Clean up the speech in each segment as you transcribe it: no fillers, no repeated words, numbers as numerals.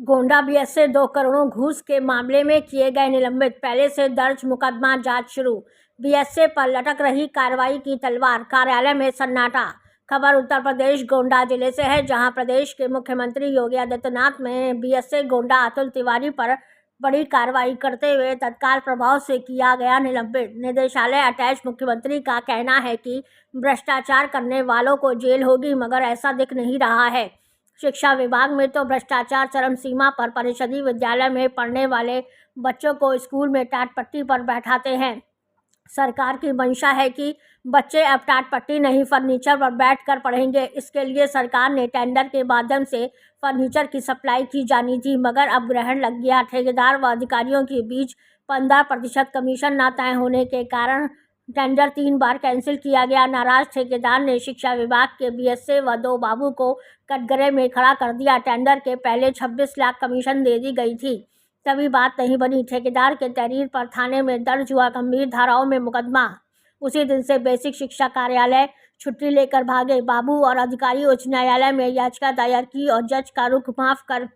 Gonda BSA 2 crore घूस के मामले में किए गए निलंबित, पहले से दर्ज मुकदमा, जांच शुरू। बीएसए पर लटक रही कार्रवाई की तलवार, कार्यालय में सन्नाटा। खबर उत्तर प्रदेश गोंडा जिले से है, जहां प्रदेश के मुख्यमंत्री योगी आदित्यनाथ ने बीएसए गोंडा अतुल तिवारी पर बड़ी कार्रवाई करते हुए तत्काल प्रभाव से किया गया निलंबित। निदेशालय अटैच मुख्यमंत्री का कहना है कि भ्रष्टाचार करने वालों को जेल होगी, मगर ऐसा दिख नहीं रहा है। शिक्षा विभाग में तो भ्रष्टाचार चरम सीमा पर, परिषदीय विद्यालय में पढ़ने वाले बच्चों को स्कूल में टाट पट्टी पर बैठाते हैं। सरकार की मंशा है कि बच्चे अब टाट पट्टी नहीं, फर्नीचर पर बैठकर पढ़ेंगे। इसके लिए सरकार ने टेंडर के माध्यम से फर्नीचर की सप्लाई की जानी थी, मगर अब ग्रहण लग गया। ठेकेदार व अधिकारियों के बीच 15% कमीशन न तय होने के कारण टेंडर 3 बार कैंसिल किया गया। नाराज ठेकेदार ने शिक्षा विभाग के बीएसए व 2 बाबू को कटघरे में खड़ा कर दिया। टेंडर के पहले 26 लाख कमीशन दे दी गई थी, तभी बात नहीं बनी। ठेकेदार के तहरीर पर थाने में दर्ज हुआ गंभीर धाराओं में मुकदमा। उसी दिन से बेसिक शिक्षा कार्यालय छुट्टी लेकर भागे। बाबू और अधिकारी उच्च न्यायालय में याचिका दायर की और जज का रुख माफ कर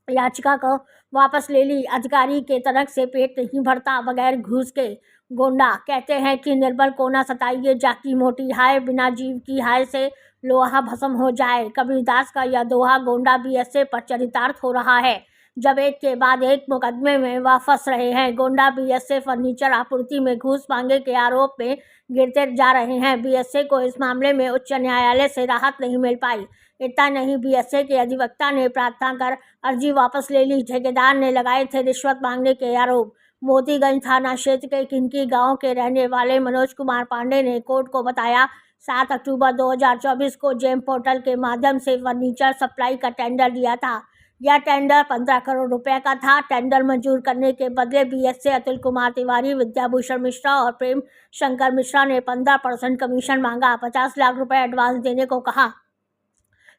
याचिका को वापस ले ली। अधिकारी के तनक से पेट नहीं भरता बगैर घूस के। गोंडा कहते हैं कि निर्बल को ना सताइए, जाकी मोटी हाय, बिना जीव की हाय से लोहा भस्म हो जाए। कबीरदास का यह दोहा गोंडा बीएसए पर चरितार्थ हो रहा है, जब एक के बाद एक मुकदमे में वह फंस रहे हैं। गोंडा बीएसए फर्नीचर आपूर्ति में घूस मांगे के आरोप में गिरते जा रहे हैं। बीएसए को इस मामले में उच्च न्यायालय से राहत नहीं मिल पाई। इतना नहीं, बीएसए के अधिवक्ता ने प्रार्थना कर अर्जी वापस ले ली। ठेकेदार ने लगाए थे रिश्वत मांगने के आरोप। मोतीगंज थाना क्षेत्र के किनकी गांव के रहने वाले मनोज कुमार पांडे ने कोर्ट को बताया, 7 अक्टूबर 2024 को जेम पोर्टल के माध्यम से फर्नीचर सप्लाई का टेंडर दिया था। यह टेंडर 15 करोड़ रुपए का था। टेंडर मंजूर करने के बदले बीएसए अतुल कुमार तिवारी, विद्याभूषण मिश्रा और प्रेम शंकर मिश्रा ने 15% कमीशन मांगा। 50 लाख रुपए एडवांस देने को कहा।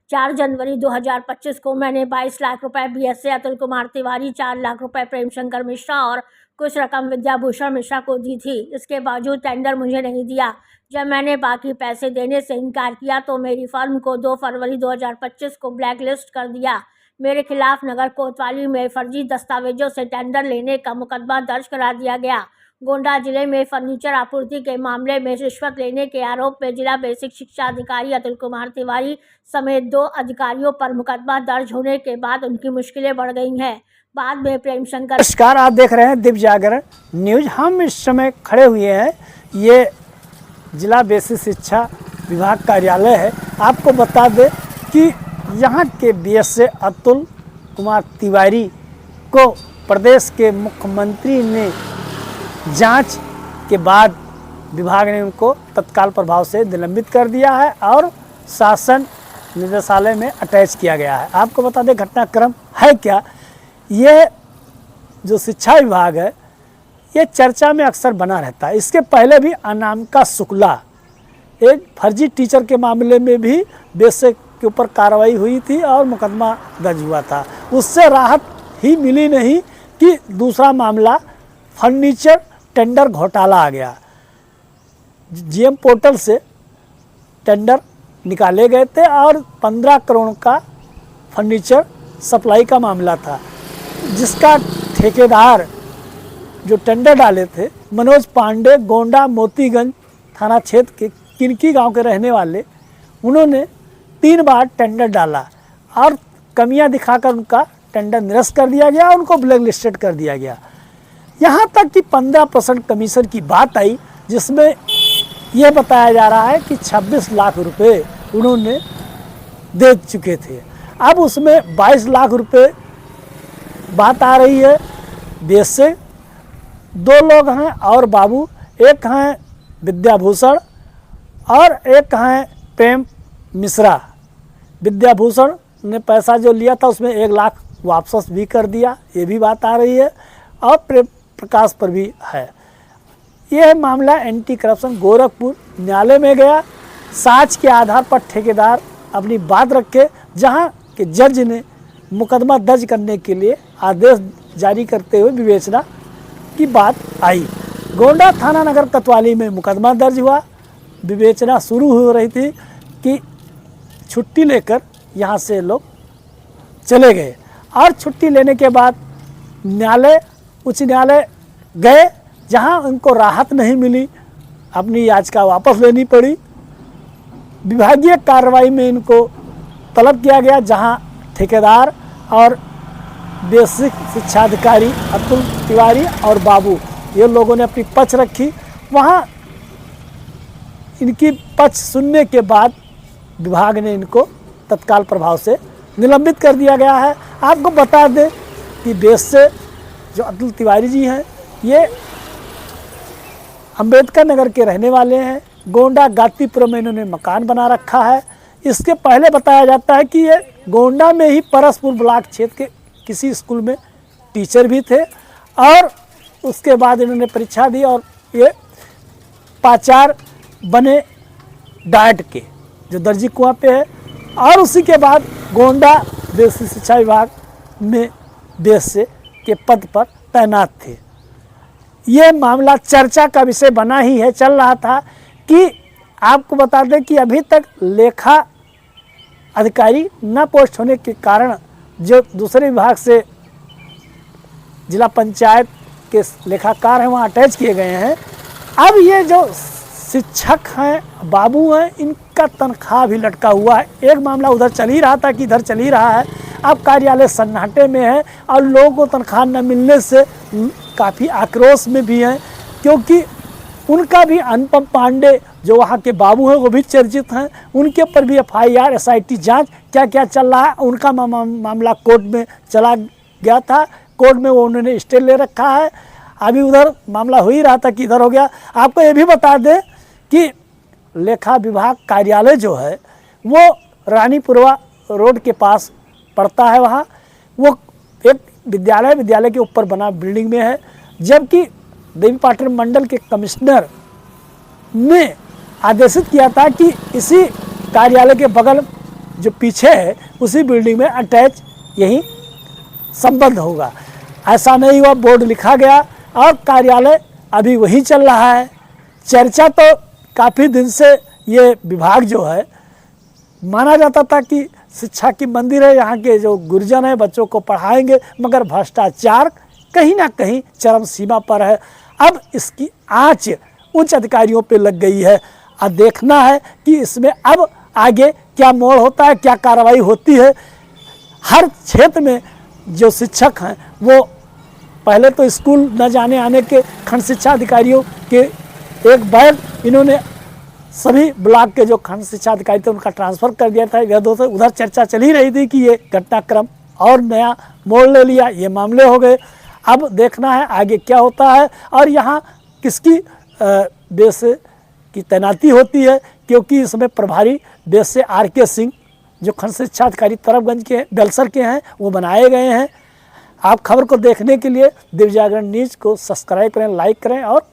4 जनवरी 2025 को मैंने 22 लाख रुपए बीएसए अतुल कुमार तिवारी, 4 लाख रुपए प्रेम शंकर मिश्रा और कुछ रकम विद्याभूषण मिश्रा को दी थी। इसके बावजूद टेंडर मुझे नहीं दिया। जब मैंने बाकी पैसे देने से इनकार किया तो मेरी फर्म को 2 फरवरी 2025 को ब्लैकलिस्ट कर दिया। मेरे खिलाफ नगर कोतवाली में फर्जी दस्तावेजों से टेंडर लेने का मुकदमा दर्ज करा दिया गया। गोंडा जिले में फर्नीचर आपूर्ति के मामले में रिश्वत लेने के आरोप में जिला बेसिक शिक्षा अधिकारी अतुल कुमार तिवारी समेत 2 अधिकारियों पर मुकदमा दर्ज होने के बाद उनकी मुश्किलें बढ़ गई हैं। बाद में प्रेम शंकर। नमस्कार, आप देख रहे हैं दिव्य जागरण न्यूज। हम इस समय खड़े हुए हैं, ये जिला बेसिक शिक्षा विभाग कार्यालय है। आपको बता दें कि यहाँ के बीएसए अतुल कुमार तिवारी को प्रदेश के मुख्यमंत्री ने जांच के बाद विभाग ने उनको तत्काल प्रभाव से निलंबित कर दिया है और शासन निदेशालय में अटैच किया गया है। आपको बता दें घटनाक्रम है क्या। ये जो शिक्षा विभाग है ये चर्चा में अक्सर बना रहता है। इसके पहले भी अनामिका शुक्ला, एक फर्जी टीचर के मामले में भी बीएसए के ऊपर कार्रवाई हुई थी और मुकदमा दर्ज हुआ था। उससे राहत ही मिली नहीं कि दूसरा मामला फर्नीचर टेंडर घोटाला आ गया। जेम पोर्टल से टेंडर निकाले गए थे और 15 करोड़ का फर्नीचर सप्लाई का मामला था, जिसका ठेकेदार जो टेंडर डाले थे मनोज पांडे, गोंडा मोतीगंज थाना क्षेत्र के किनकी गांव के रहने वाले, उन्होंने 3 बार टेंडर डाला और कमियां दिखाकर उनका टेंडर निरस्त कर दिया गया, उनको ब्लैक लिस्टेड कर दिया गया। यहाँ तक कि 15% कमीशन की बात आई, जिसमें यह बताया जा रहा है कि 26 लाख रुपए उन्होंने दे चुके थे। अब उसमें 22 लाख रुपए बात आ रही है। बीएसए 2 लोग हैं और बाबू, एक हैं विद्याभूषण और एक हैं प्रेम मिश्रा। विद्याभूषण ने पैसा जो लिया था उसमें 1 लाख वापस भी कर दिया, ये भी बात आ रही है। और प्रेम प्रकाश पर भी है। यह मामला एंटी करप्शन गोरखपुर न्यायालय में गया। साक्ष्य के आधार पर ठेकेदार अपनी बात रखे, जहां के जज ने मुकदमा दर्ज करने के लिए आदेश जारी करते हुए विवेचना की बात आई। गोंडा थाना नगर कोतवाली में मुकदमा दर्ज हुआ। विवेचना शुरू हो रही थी कि छुट्टी लेकर यहाँ से लोग चले गए और छुट्टी लेने के बाद न्यायालय, उच्च न्यायालय गए, जहां उनको राहत नहीं मिली, अपनी याचिका वापस लेनी पड़ी। विभागीय कार्रवाई में इनको तलब किया गया, जहां ठेकेदार और बेसिक शिक्षा अधिकारी अतुल तिवारी और बाबू, ये लोगों ने अपनी पक्ष रखी। वहाँ इनकी पक्ष सुनने के बाद विभाग ने इनको तत्काल प्रभाव से निलंबित कर दिया गया है। आपको बता दें कि बेस से जो अतुल तिवारी जी हैं, ये अंबेडकर नगर के रहने वाले हैं। गोंडा गातीपुर में इन्होंने मकान बना रखा है। इसके पहले बताया जाता है कि ये गोंडा में ही परसपुर ब्लॉक क्षेत्र के किसी स्कूल में टीचर भी थे, और उसके बाद इन्होंने परीक्षा दी और ये प्राचार्य बने डाइट के, जो दर्जी कुआं पे है, और उसी के बाद गोंडा बेसिक शिक्षा विभाग में बेस से के पद पर तैनात थे। ये मामला चर्चा का विषय बना ही है, चल रहा था कि आपको बता दें कि अभी तक लेखा अधिकारी न पोस्ट होने के कारण जो दूसरे विभाग से जिला पंचायत के लेखाकार हैं वहाँ अटैच किए गए हैं। अब ये जो शिक्षक हैं, बाबू हैं, इनका तनख्वाह भी लटका हुआ है। एक मामला उधर चल ही रहा था कि इधर चल ही रहा है। अब कार्यालय सन्नाटे में है और लोगों को तनख्वाह न मिलने से काफ़ी आक्रोश में भी हैं, क्योंकि उनका भी अनुपम पांडे जो वहाँ के बाबू हैं वो भी चर्चित हैं। उनके ऊपर भी FIR SIT जांच क्या क्या चल रहा है। उनका मामला कोर्ट में चला गया था, कोर्ट में वो उन्होंने स्टे ले रखा है। अभी उधर मामला हो ही रहा था कि इधर हो गया। आपको ये भी बता दें कि लेखा विभाग कार्यालय जो है वो रानीपुरवा रोड के पास पड़ता है। वहाँ वो एक विद्यालय के ऊपर बना बिल्डिंग में है, जबकि देवीपाटन मंडल के कमिश्नर ने आदेशित किया था कि इसी कार्यालय के बगल जो पीछे है उसी बिल्डिंग में अटैच यही संबंध होगा। ऐसा नहीं हुआ, बोर्ड लिखा गया और कार्यालय अभी वही चल रहा है। चर्चा तो काफ़ी दिन से ये विभाग जो है माना जाता था कि शिक्षा की मंदिर है, यहाँ के जो गुरुजन हैं बच्चों को पढ़ाएंगे, मगर भ्रष्टाचार कहीं ना कहीं चरम सीमा पर है। अब इसकी आंच उच्च अधिकारियों पे लग गई है। अब देखना है कि इसमें अब आगे क्या मोड़ होता है, क्या कार्रवाई होती है। हर क्षेत्र में जो शिक्षक हैं वो पहले तो स्कूल न जाने आने के खंड शिक्षा अधिकारियों के एक बैग इन्होंने सभी ब्लॉक के जो खंड शिक्षा अधिकारी थे उनका ट्रांसफ़र कर दिया था। इधर उधर चर्चा चल ही रही थी कि ये घटनाक्रम और नया मोड़ ले लिया, ये मामले हो गए। अब देखना है आगे क्या होता है और यहाँ किसकी बेस की तैनाती होती है, क्योंकि इसमें प्रभारी बेस से RK सिंह जो खंड शिक्षा अधिकारी तरफगंज के बेलसर के हैं वो बनाए गए हैं। आप खबर को देखने के लिए दिव्य जागरण न्यूज़ को सब्सक्राइब करें, लाइक करें और